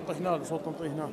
تنطي هنا صوت تنطي هنا.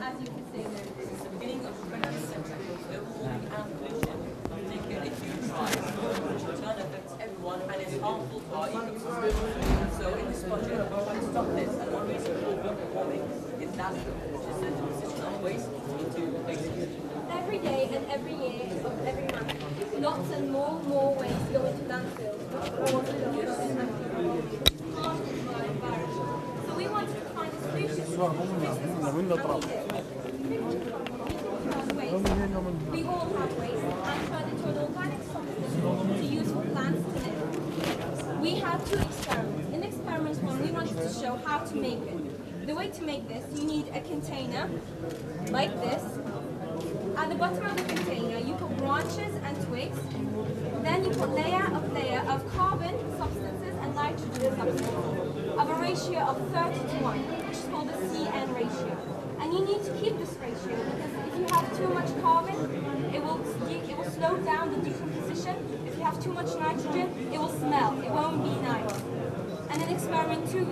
As you can see, since the beginning of the 20th century, global warming and pollution have taken a huge rise, which in turn affects everyone and is harmful to our ecosystem. So in this project, we're trying to stop this, and one reason for global warming is landfill, which is the deposition of waste into places. Every day and every year of every month, lots and more waste go into landfill, water, ocean, and harmful to our environment. So we wanted to find a solution to fix this problem, and we did. We all have waste and turn into an organic substance to use for plants to live. We had two experiments. In experiment one, we wanted to show how to make it. The way to make this, you need a container like this. At the bottom of the container, you put branches and twigs. Then you put layer of carbon substances and nitrogen substances of a ratio of 30 to 1, which is called the CN ratio. And you need to keep this ratio because if you have too much carbon, it will slow down the decomposition. If you have too much nitrogen, it will smell. It won't be nice. And in experiment 2,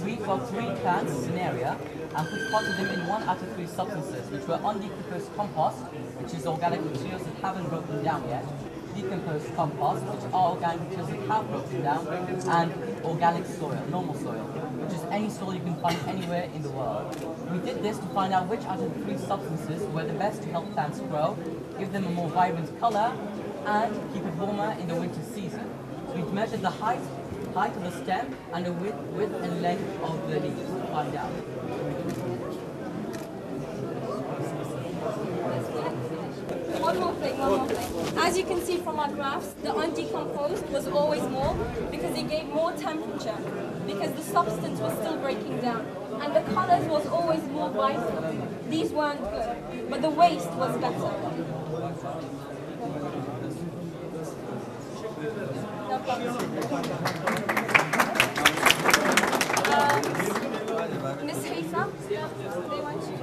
we got 3 plants in an area and put potted them in 1 out of 3 substances, which were undecomposed compost, which is organic materials that haven't broken down yet, decomposed compost, which are organic materials that have broken down, and organic soil, normal soil, which is any soil you can find anywhere in the world. We did this to find out which out of the 3 substances were the best to help plants grow, give them a more vibrant color, and keep it warmer in the winter season. So we measured the height of the stem and the width and length of the leaves to find out. One more thing. As you can see from our graphs, the undecomposed was always more because it gave more temperature, because the substance was still breaking down. And the colors was always more vibrant. These weren't good, but the waste was better. No problem. Miss Haifa, they want you.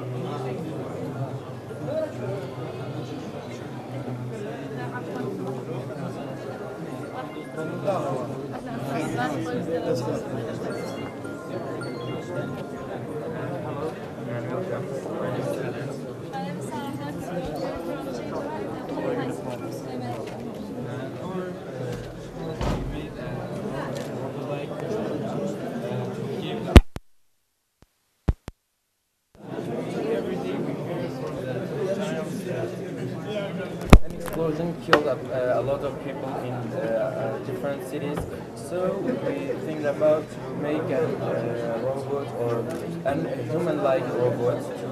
Explosion killed a lot of people in different cities, so we think about to make a robot or a human-like robot to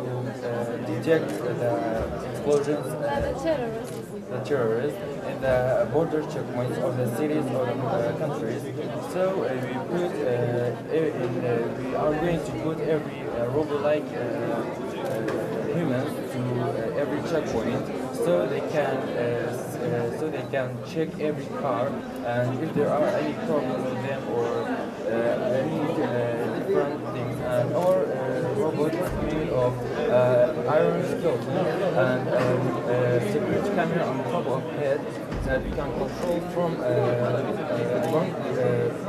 detect the explosions, the terrorists in the border checkpoints of the cities or the countries. So we are going to put every robot-like humans to every checkpoint, so they can check every car, and if there are any problems with them or any different things, and our robot is made of iron skeleton and security camera on top of head that we can control from a long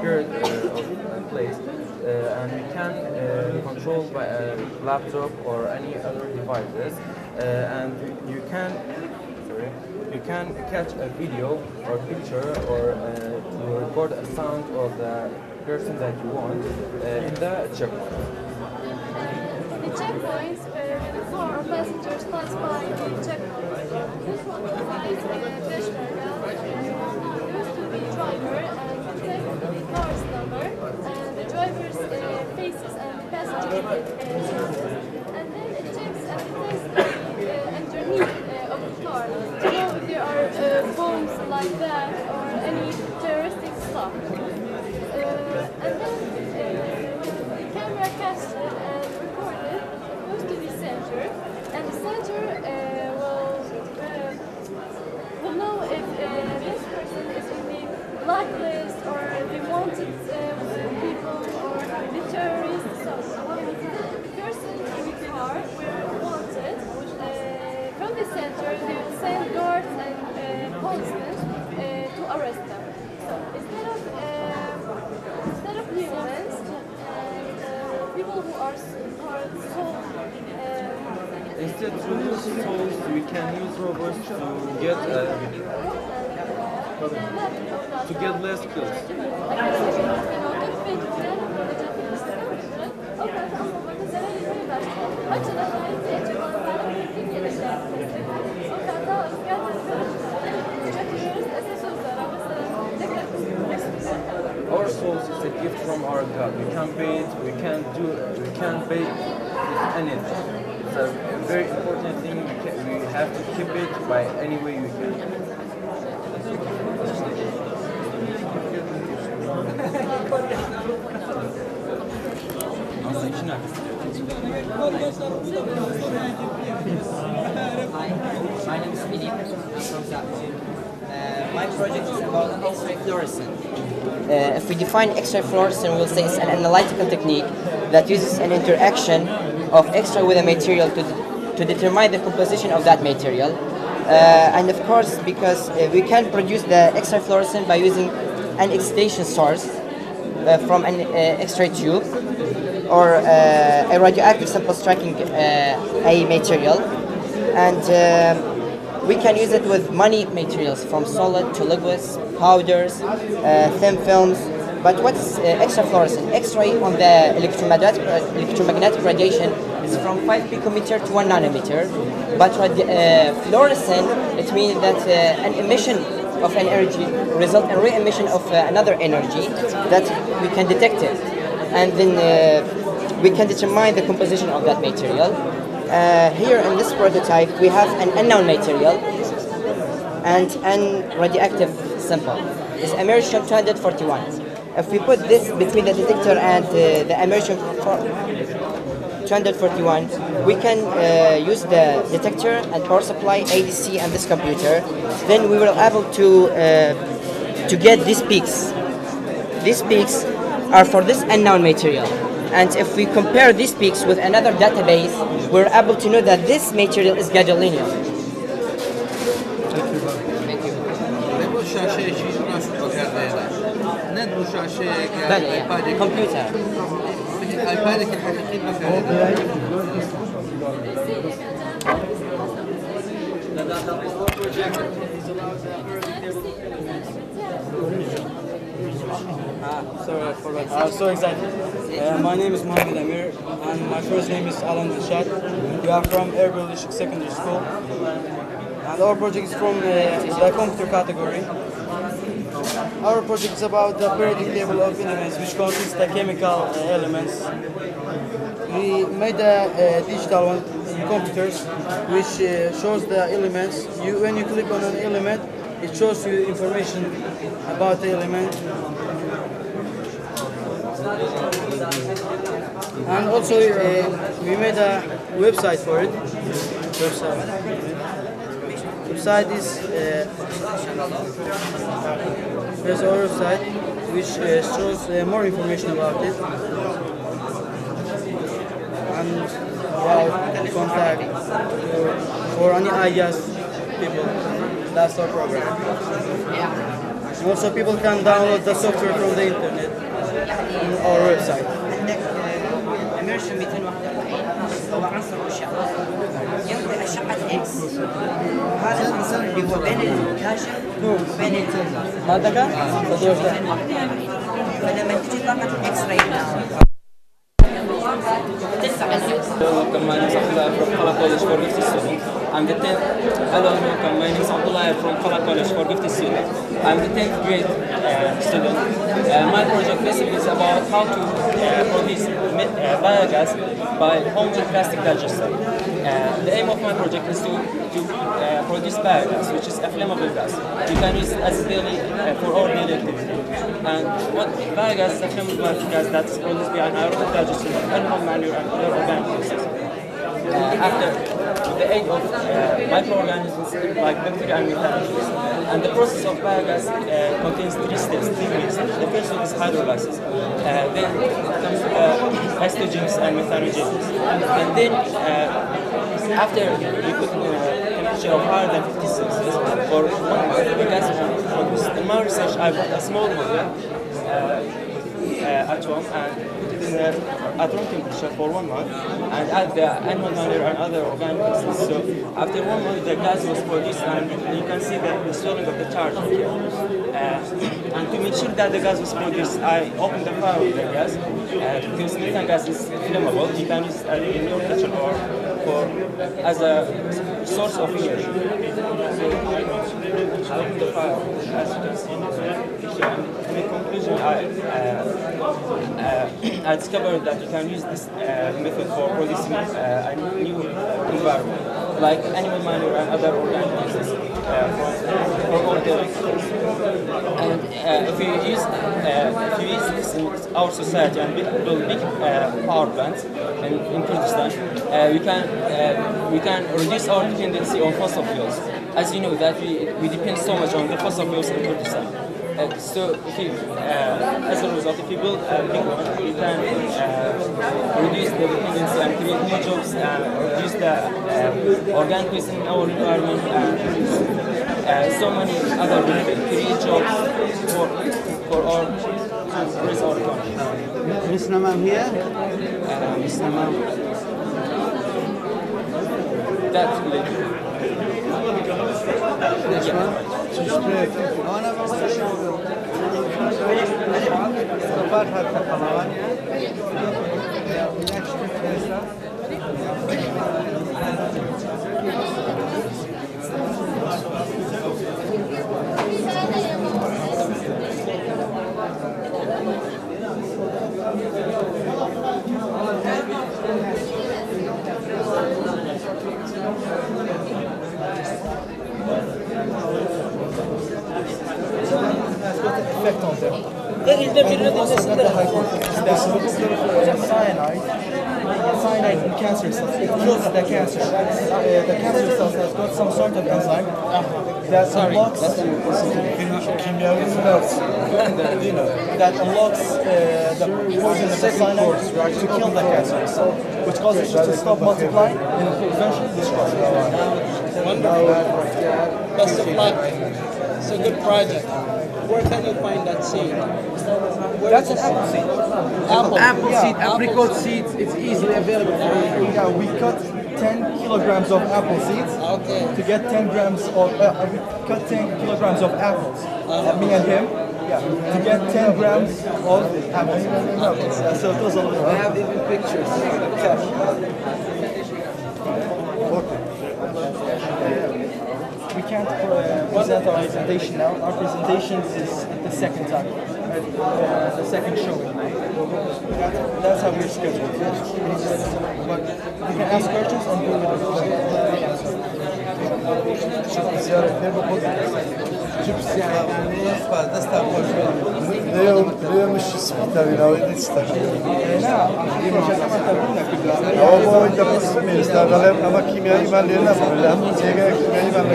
period of place, and we can control by a laptop or any other devices, and you can catch a video or picture or record a sound of the person that you want in the checkpoint. The checkpoints, before passengers pass by the checkpoints, this one provides used to be driver and check the car's number and the driver's faces and the passenger faces, and then it checks and tests underneath of the car to know if there like that or any terroristic stuff. And then the camera captured and recorded goes to the center, and the center will know if this person is in the blacklist or the wanted people or the terrorists. So the person in the car were wanted. From the center, they will send guards and policemen to arrest them. So instead of humans and people who are sold. Instead of souls, we can use robots to get less kills. Our souls is a gift from our God. We can pay it, we can pay it with anything. It's a very important thing. We have to keep it by any way we can. Hi, my name is Philip. I'm from Zagreb. My project is about X-ray fluorescence. If we define X-ray fluorescence, we'll say it's an analytical technique that uses an interaction of X-ray with a material to determine the composition of that material. And of course, because we can produce the X-ray fluorescence by using an excitation source from an X-ray tube or a radioactive sample striking a material, and we can use it with many materials from solid to liquids, powders, thin films. But what's X-ray fluorescence? X-ray on the electromagnetic radiation is from 5 picometer to 1 nanometer. But fluorescent, it means that an emission of an energy results in re-emission of another energy that we can detect it. And then we can determine the composition of that material. Here in this prototype, we have an unknown material and an radioactive sample. It's americium 241. If we put this between the detector and the americium 241, we can use the detector and power supply, ADC, and this computer. Then we will able to get these peaks. These peaks are for this unknown material. And if we compare these peaks with another database, we're able to know that this material is gadolinium. Thank you. Computer. Sorry for that. So exactly. My name is Mohammed Amir, and my first name is Alan Dilshad. We are from Erbil Secondary School, and our project is from the computer category. Our project is about the periodic table of elements, which consists the chemical elements. We made a digital one in computers, which shows the elements. When you click on an element, it shows you information about the element. And also we made a website for it. Website is there's our website which shows more information about it and about contact or any ideas people. That's our program. And also people can download the software from the internet on our website. Immersion 241 هو عنصر الشعة ينطي أشعة إكس. هذا العنصر اللي هو بين الكاشف وبين التوزر. ماذا كان؟ فلما تجي طاقة الإكس راي Welcome, my name is Abdullah from Kala College for Gifted Student. I'm the 10th. Hello, welcome. My name is Abdullah from Kala College for Gifted Student. I'm the 10th grade student. My project basically is about how to produce biogas by homemade plastic digester. The aim of my project is to produce biogas, which is a flammable gas. You can use it as daily for all daily activity. And what biogas is a flammable gas that's produced by an aerobic digester of animal manure and other organic wastes. After the aid of microorganisms like bacteria and methanogens. And the process of biogas contains three steps, three phases. The first one is hydrolysis. Then comes estrogens and methanogens. And then after you put in a temperature of higher than 50 Celsius for 1 month, the gas is produced. In my research, I bought a small model at home and put it in at room temperature for 1 month and add the animal manure and other organic wastes. So after 1 month, the gas was produced and you can see the swelling of the charge here. And to make sure that the gas was produced, I opened the fire with the gas because methane gas is flammable. You can use it in your kitchen or as a source of energy. So I opened the fire, as you can see in the picture. And in conclusion, I discovered that you can use this method for producing a new environment, like animal manure and other organic wastes from all the and if you use this in our society and build big power plants in Kurdistan, we can reduce our dependency on fossil fuels. As you know that we depend so much on the fossil fuels in Kurdistan. So if you, as a result, if you build a big one, you can reduce the dependency and create new jobs and reduce the organic waste in our environment and so many other benefits, create jobs for our and raise our economy. Miss Namam here? Miss Namam. That's good. This one? أنا effect on them. Cyanide in cancer cells. It kills the cancer. The cancer cells has got some sort of enzyme that unlocks the poison of the cyanide to kill the cancer cell, which causes it to stop multiplying and eventually destroy it. Best of luck. It's a good project. Where can you find that seed? That's an apple seed. Apple seed, apricot seeds. It's easily available for you. Yeah, we cut 10 kilograms of apple seeds to get 10 grams of, we cut 10 kilograms of apples, me and him, to get 10 grams of apples. So it was a little. I have even pictures. We can't present our presentation now. Our presentation is the second time, the second showing. That's how we're scheduled. But you can ask questions and we will answer. ليه مش سبيتال لو يستاهل هو انت بس يستاهل اما كيميائي ما لنا ولا هم كيميائي ما لنا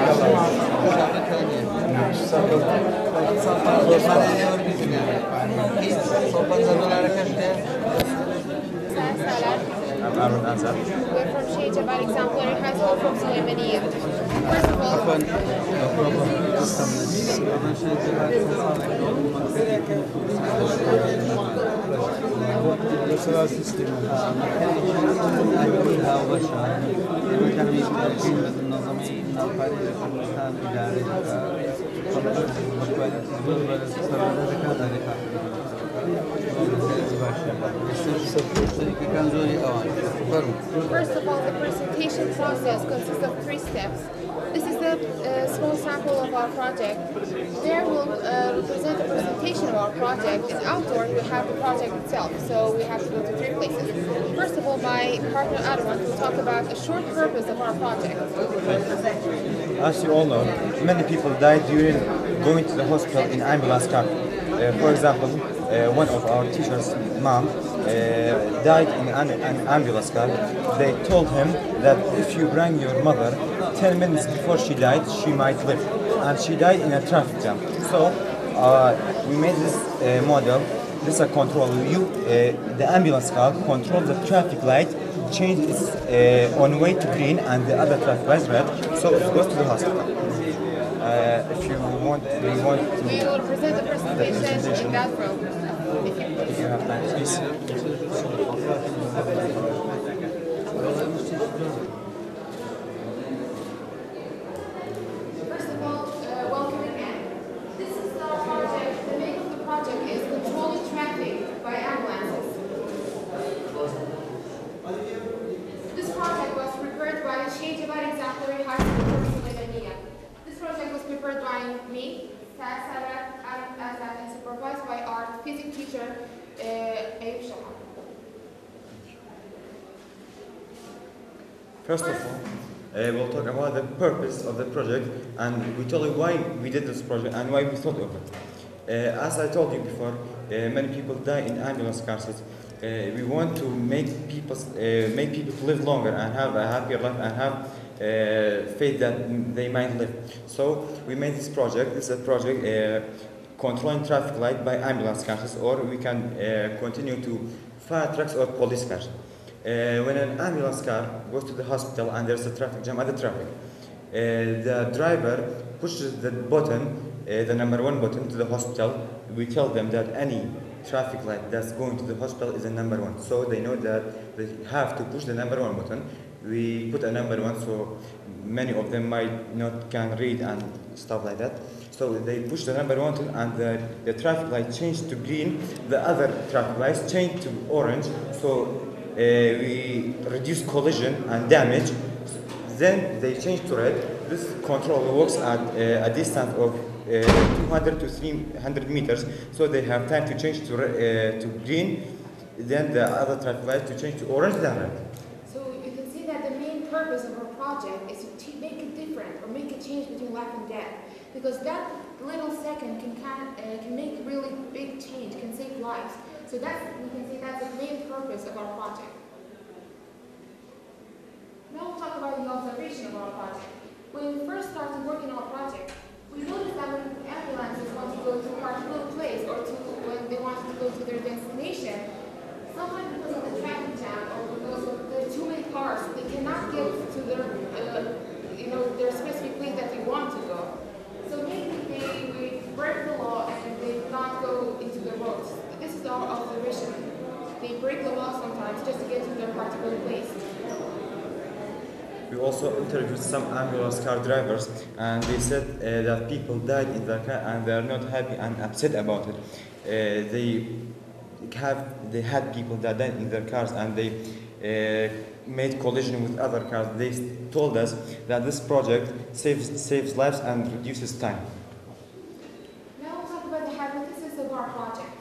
We're from Shades of Exemplary High School from Suleymaniye. First of all, First of all, the presentation process consists of 3 steps. This is a small sample of our project. There we'll present the presentation of our project, and outdoors we have the project itself, so we have to go to 3 places. First of all, my partner Arman will talk about a short purpose of our project. As you all know, many people died during going to the hospital in ambulance car. For example, one of our teachers' mom died in an ambulance car. They told him that if you bring your mother 10 minutes before she died, she might live. And she died in a traffic jam. So we made this model. This is a control. The ambulance car controls the traffic light, change its on way to green and the other traffic light red, so it goes to the hospital. If you want, we will present the presentation in that room. If you have time, please. First of all, welcome again. This is our project. The name of the project is Controlling Traffic by Ambulances. This project was prepared by Fezalar Exemplary High School in Pennsylvania. This project was prepared by me, Fezalar, and supervised by our physics teacher, Ayub. First of all, we'll talk about the purpose of the project, and we tell you why we did this project and why we thought of it. As I told you before, many people die in ambulance cars. We want to make people live longer and have a happier life and have faith that they might live. So we made this project. This is a project controlling traffic light by ambulance cars, or we can continue to fire trucks or police cars. When an ambulance car goes to the hospital and there's a traffic jam at the traffic, the driver pushes the button, the number 1 button to the hospital. We tell them that any traffic light that's going to the hospital is a number 1, so they know that they have to push the number 1 button. We put a number 1 so many of them might not can read and stuff like that. So they push the number 1 and the traffic light changed to green. The other traffic lights changed to orange. So we reduce collision and damage. Then they change to red. This control works at a distance of 200 to 300 meters, so they have time to change to green, then the other traffic light to change to orange, then red. So you can see that the main purpose of our project is to make it different or make a change between life and death, because that little second can make really big change, can save lives. So we can say that's the main purpose of our project. Now we'll talk about the observation of our project. When we first started working on our project, we noticed that when ambulances want to go to a particular place or when they want to go to their destination, sometimes because of the traffic jam or because of the too many cars, they cannot get to their specific place that they want to go. So maybe they break the law and they do not go into the roads. This is our observation. They break the law sometimes just to get to their particular place. We also interviewed some ambulance car drivers, and they said that people died in their car and they are not happy and upset about it. They had people that died in their cars and they made collision with other cars. They told us that this project saves lives and reduces time. Now we'll talk about the hypothesis of our project.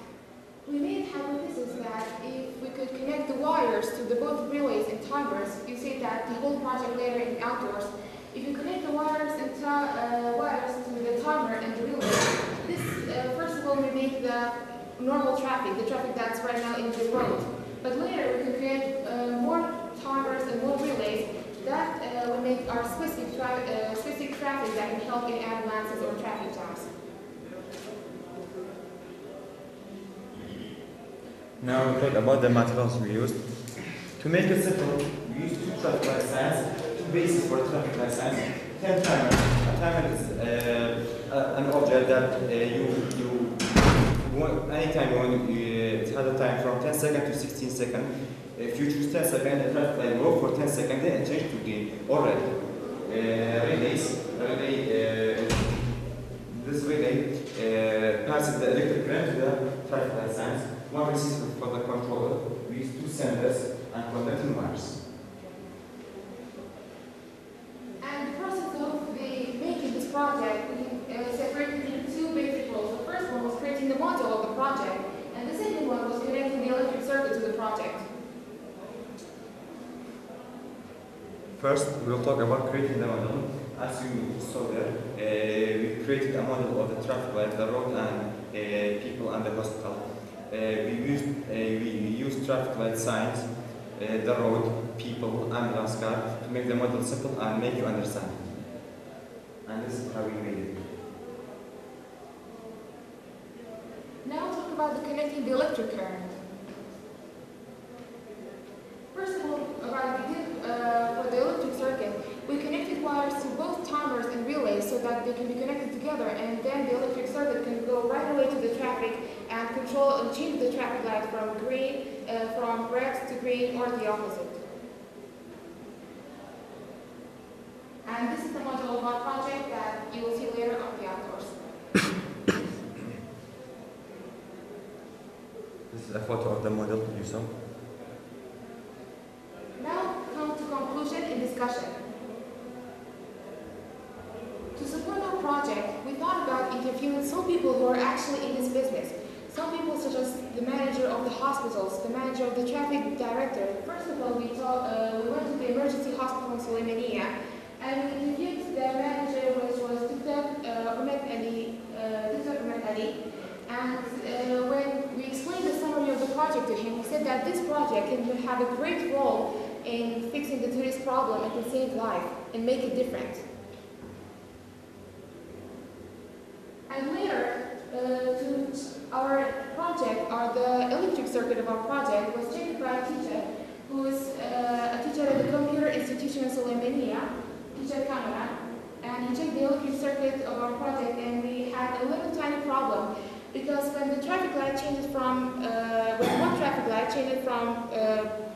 We made a hypothesis that if we could connect the wires to the both relays and timers, you see that the whole project later in outdoors, if you connect the wires and wires to the timer and the relay, this first of all will make the normal traffic, the traffic that's right now in the road. But later we can create more timers and more relays that will make our specific traffic that can help in ambulances or traffic jams. Now we'll talk about the materials we used. To make it simple, we used 2 traffic light signs, 2 bases for traffic light signs, 10 timers. A timer is an object that anytime you want, it has a time from 10 seconds to 16 seconds. If you choose 10 seconds, the traffic light will go for 10 seconds, then it changes to green or red. This relay passes the electric current to the traffic light signs. one receiver for the controller. We use two senders and conducting wires. And the process of making this project, we separated into two basic roles. The first one was creating the module of the project, and the second one was connecting the electric circuit to the project. First, we'll talk about creating the model. As you saw there, we created a model of the traffic light, the road, and people and the hospital. We used traffic light signs, the road, people, ambulance car to make the model simple and make you understand. And this is how we made it. Now talk about connecting the electric current. First of all, for the electric circuit, we connected wires to both timers and relays so that they can be connected together, and then the electric circuit can go right away to the traffic and control and change the traffic light from red to green or the opposite. And this is the module of our project that you will see later on the outdoors. This is a photo of the model you saw. Now come to conclusion and discussion. To support our project, we thought about interviewing some people who are actually in this business. Some people such as the manager of the hospitals, the manager of the traffic director. First of all, we went to the emergency hospital in Suleymaniya, and we interviewed the manager, which was Dr. Ahmed Ali. And when we explained the summary of the project to him, he said that this project can have a great role in fixing the tourist problem and can save life and make it different. And later, to our project, or the electric circuit of our project, was checked by a teacher who is a teacher at the computer institution in Suleymaniya, teacher Kamran, and he checked the electric circuit of our project, and we had a little tiny problem. Because when the traffic light changes from, when one traffic light changes from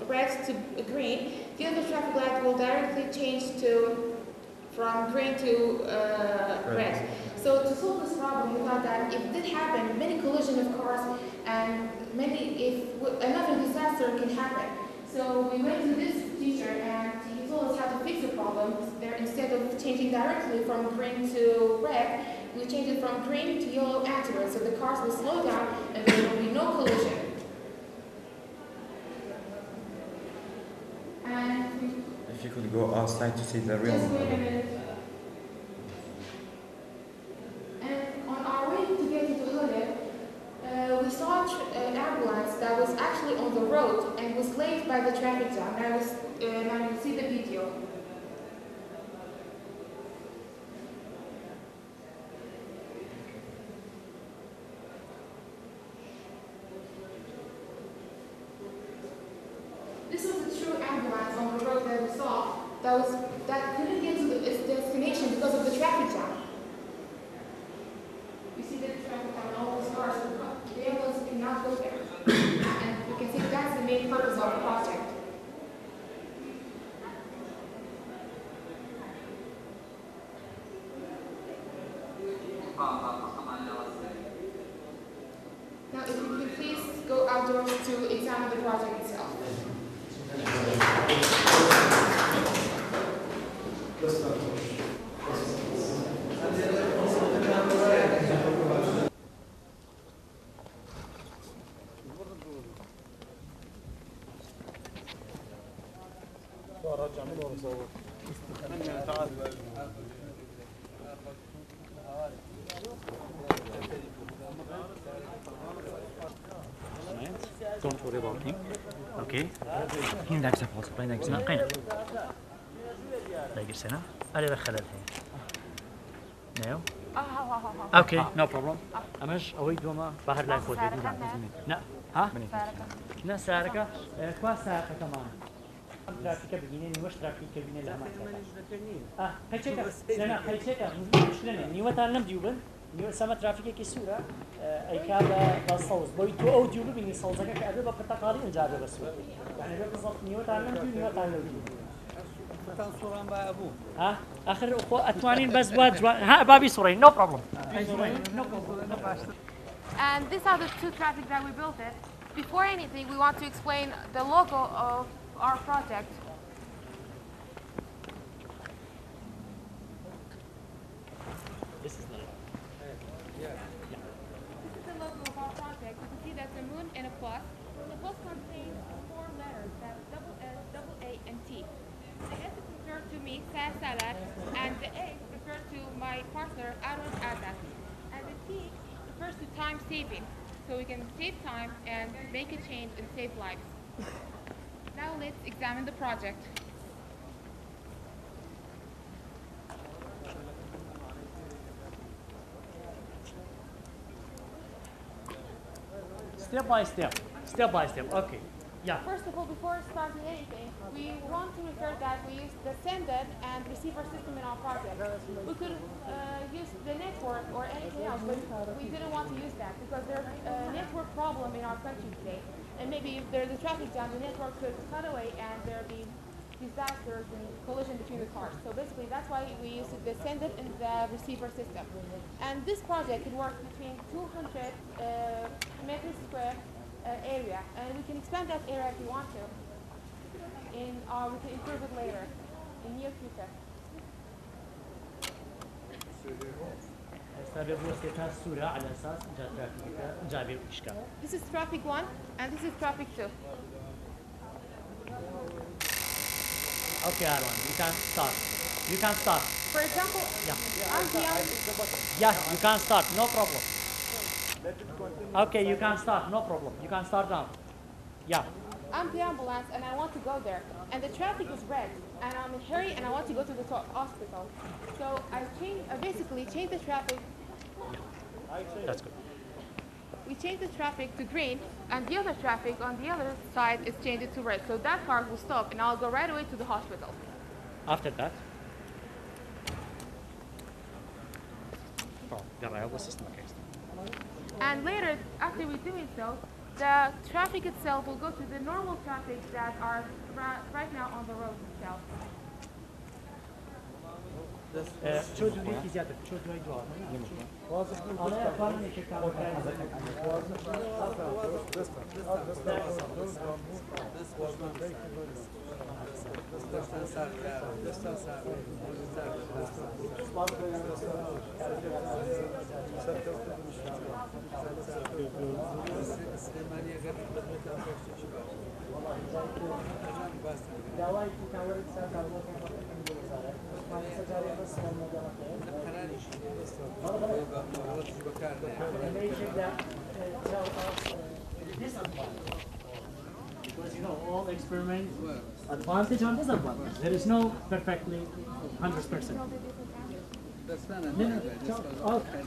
red to green, the other traffic light will directly change from green to red. So to solve this problem, we thought that if this happened, many collisions of cars and another disaster can happen. So we went to this teacher and he told us how to fix the problem. There, instead of changing directly from green to red, we changed it from green to yellow afterwards, so the cars will slow down and there will be no collision. And If you could go outside to see the real just wait a model. minute. And on our way to get to Hood, we saw an ambulance that was actually on the road and was late by the traffic jam. Now you see the video. This was a true ambulance on the road that we saw that couldn't get to its destination because of the traffic jam. You see the traffic jam and all those cars, the ambulance cannot go there. And you can see that's the main purpose of our project. Now, if you could please go outdoors to examine the project itself. Don't worry about him. Okay. هنا داك سافوس بين داك سنا قينا. داك السنة. أنا دخل الحين. نيو. Okay, no problem. أمش أوي دوما بحر لا يفوت. لا. ها؟ لا ساركة. كوا ساركة كمان. ترافيك بيجيني نوش ترافيك بيجيني لا ما. هيك لا هيك مش لنا نيو تعلم ديوبن. نيو سما ترافيك كيسورة. أي كذا بصوص بيتو أو ديوب بيني صوصك كأبي بقطع الجابة بس يعني بالضبط نيو تعلم كان صوران با أبو ها آخر أخو أتوانين بس بعد ها بابي صورين no problem And these are the two traffic that we built it. before anything, we want to explain the logo of our project. This is the This is the logo of our project. You can see that's a moon and a plus. The plus contains 4 letters, that's double S, double A, and T. The S is referred to me, Fezalar, and the A refers to my partner, Azat. And the T refers to time saving, so we can save time and make a change and save lives. Now let's examine the project. step by step. Step by step. Okay. Yeah. First of all, before starting anything, we want to refer that we use the sender and receiver system in our project. We could use the network or anything else, but we didn't want to use that because there's a network problem in our country today. And maybe if there's a traffic jam, the network could cut away and there'll be disasters and collision between the cars. So basically that's why we use the sender and the receiver system. And this project can work between 200 meters square area, and we can expand that area if we want to. We can improve it later, in near future. This is traffic 1, and this is traffic 2. Okay, Arwan, you can start. You can start. For example, I'm beyond. Yeah, you can start. No problem. Okay, you can start. No problem. You can start now. Yeah. I'm the ambulance and I want to go there. And the traffic is red. And I'm in a hurry and I want to go to the hospital. So I basically change the traffic. That's good. We change the traffic to green, and the other traffic on the other side is changed to red. So that car will stop and I'll go right away to the hospital. After that? Oh, the system. And later, after we're doing so, the traffic itself will go to the normal traffic that are right now on the road itself. شو تريد زيادة؟ شو تريد جواب؟ أنا أفهم إيش كان. Because you know all experiments advantage and disadvantage. There is no perfectly 100%. That's not Okay.